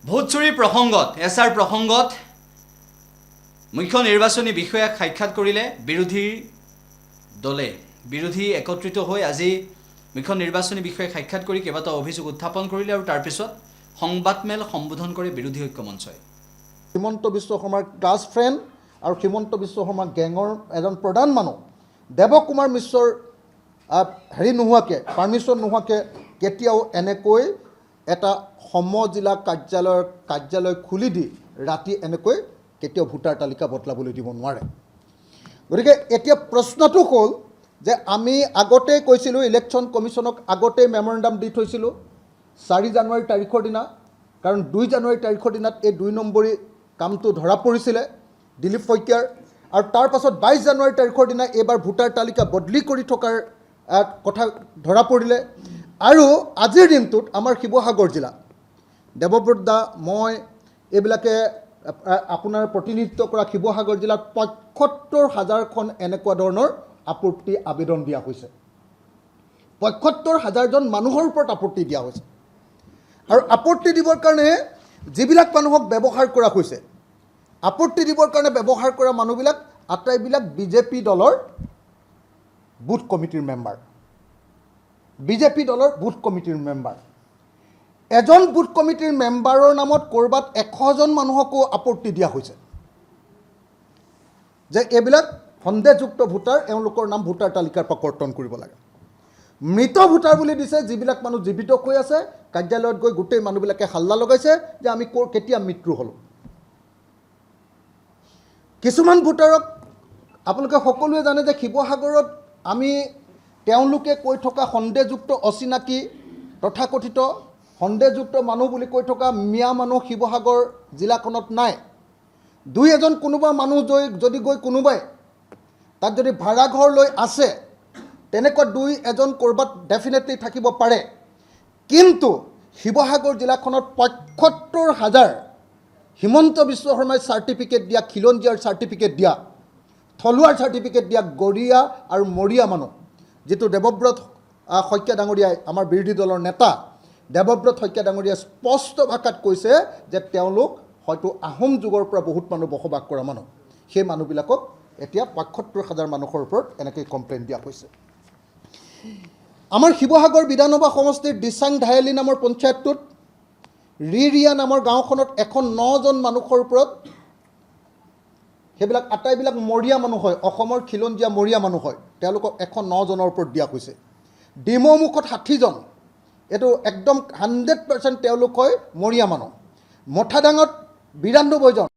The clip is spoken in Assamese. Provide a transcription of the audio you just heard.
ভোটচুৰি প্ৰসংগত এছআৰ প্ৰসংগত মুখ্য নিৰ্বাচনী বিষয়াক সাক্ষাৎ কৰিলে বিৰোধী দলে বিৰোধী একত্ৰিত হৈ আজি মুখ্য নিৰ্বাচনী বিষয়াক সাক্ষাৎ কৰি কেইবাটাও অভিযোগ উত্থাপন কৰিলে আৰু তাৰ পিছত সংবাদমেল সম্বোধন কৰে বিৰোধী ঐক্য মঞ্চই। হিমন্ত বিশ্ব শৰ্মাৰ ক্লাছ ফ্ৰেণ্ড আৰু হিমন্ত বিশ্ব শৰ্মা গেঙৰ এজন প্ৰধান মানুহ দেৱকুমাৰ মিশ্ৰৰ নোহোৱাকৈ পাৰ্মিশ্যন নোহোৱাকৈ কেতিয়াও এনেকৈ এটা সমজিলা কাৰ্যালয় খুলি দি ৰাতি এনেকৈ কেতিয়াও ভোটাৰ তালিকা বদলাবলৈ দিব নোৱাৰে। গতিকে এতিয়া প্ৰশ্নটো হ'ল যে আমি আগতেই কৈছিলোঁ, ইলেকশ্যন কমিশ্যনক আগতেই মেমৰেণ্ডাম দি থৈছিলোঁ 4 জানুৱাৰী তাৰিখৰ দিনা, কাৰণ 2 জানুৱাৰী তাৰিখৰ দিনাত এই 2 নম্বৰী কামটো ধৰা পৰিছিলে দিলীপ শইকীয়াৰ, আৰু তাৰ পাছত 22 জানুৱাৰী তাৰিখৰ দিনা এইবাৰ ভোটাৰ তালিকা বদলি কৰি থকাৰ কথা ধৰা পৰিলে। আৰু আজিৰ দিনটোত আমাৰ শিৱসাগৰ জিলা দেৱব্ৰত দা মই এইবিলাকে আপোনাৰ প্ৰতিনিধিত্ব কৰা শিৱসাগৰ জিলাত ৭৫,০০০খন এনেকুৱা ধৰণৰ আপত্তি আবেদন দিয়া হৈছে। ৭৫,০০০জন মানুহৰ ওপৰত আপত্তি দিয়া হৈছে। আৰু আপত্তি দিবৰ কাৰণে যিবিলাক মানুহক ব্যৱহাৰ কৰা হৈছে, আপত্তি দিবৰ কাৰণে ব্যৱহাৰ কৰা মানুহবিলাক আটাইবিলাক বিজেপি দলৰ বুথ কমিটিৰ মেম্বাৰ। বিজেপি দলৰ বুথ কমিটিৰ মেম্বাৰ। এজন বুথ কমিটিৰ মেম্বাৰৰ নামত ক'ৰবাত 100জন মানুহকো আপত্তি দিয়া হৈছে যে এইবিলাক সন্দেহযুক্ত ভোটাৰ, এওঁলোকৰ নাম ভোটাৰ তালিকাৰ পৰা কৰ্তন কৰিব লাগে। মৃত ভোটাৰ বুলি দিছে, যিবিলাক মানুহ জীৱিত হৈ আছে কাৰ্যালয়ত গৈ গোটেই মানুহবিলাকে হাল্লা লগাইছে যে আমি কেতিয়া মৃত্যু হ'লোঁ। কিছুমান ভোটাৰক আপোনালোকে সকলোৱে জানে যে শিৱসাগৰত আমি তেওঁলোকে কৈ থকা সন্দেহযুক্ত অচিনাকি তথাকথিত সন্দেহযুক্ত মানুহ বুলি কৈ থকা মিয়া মানুহ শিৱসাগৰ জিলাখনত নাই। 2-এজন কোনোবা মানুহ যদি গৈ কোনোবাই তাত যদি ভাড়াঘৰ লৈ আছে, তেনেকুৱা 2-এজন ক'ৰবাত ডেফিনেটলি থাকিব পাৰে। কিন্তু শিৱসাগৰ জিলাখনত ৭৫,০০০ হিমন্ত বিশ্ব শৰ্মাই চাৰ্টিফিকেট দিয়া, খিলঞ্জীয়াৰ চাৰ্টিফিকেট দিয়া, থলুৱাৰ চাৰ্টিফিকেট দিয়া গৰীয়া আৰু মৰীয়া মানুহ, যিটো দেৱব্ৰত শইকীয়া ডাঙৰীয়াই, আমাৰ বিৰোধী দলৰ নেতা দেৱব্ৰত শইকীয়া ডাঙৰীয়াই স্পষ্ট ভাষাত কৈছে যে তেওঁলোক হয়তো আহোম যুগৰ পৰা বহুত মানুহ বসবাস কৰা মানুহ। সেই মানুহবিলাকক এতিয়া ৭৫,০০০ মানুহৰ ওপৰত এনেকৈ কমপ্লেইন দিয়া হৈছে। আমাৰ শিৱসাগৰ বিধানসভা সমষ্টিৰ দিচাং ধায়ালি নামৰ পঞ্চায়তটোত ৰিয়া নামৰ গাঁওখনত 109জন মানুহৰ ওপৰত, সেইবিলাক আটাইবিলাক মৰীয়া মানুহ হয়, অসমৰ খিলঞ্জীয়া মৰীয়া মানুহ হয়, তেওঁলোকক 109জনৰ ওপৰত দিয়া হৈছে। ডিমৌমুখত 60জন, এইটো একদম 100% তেওঁলোক হয় মৰীয়া মানুহ। মঠাদাঙত 92জন,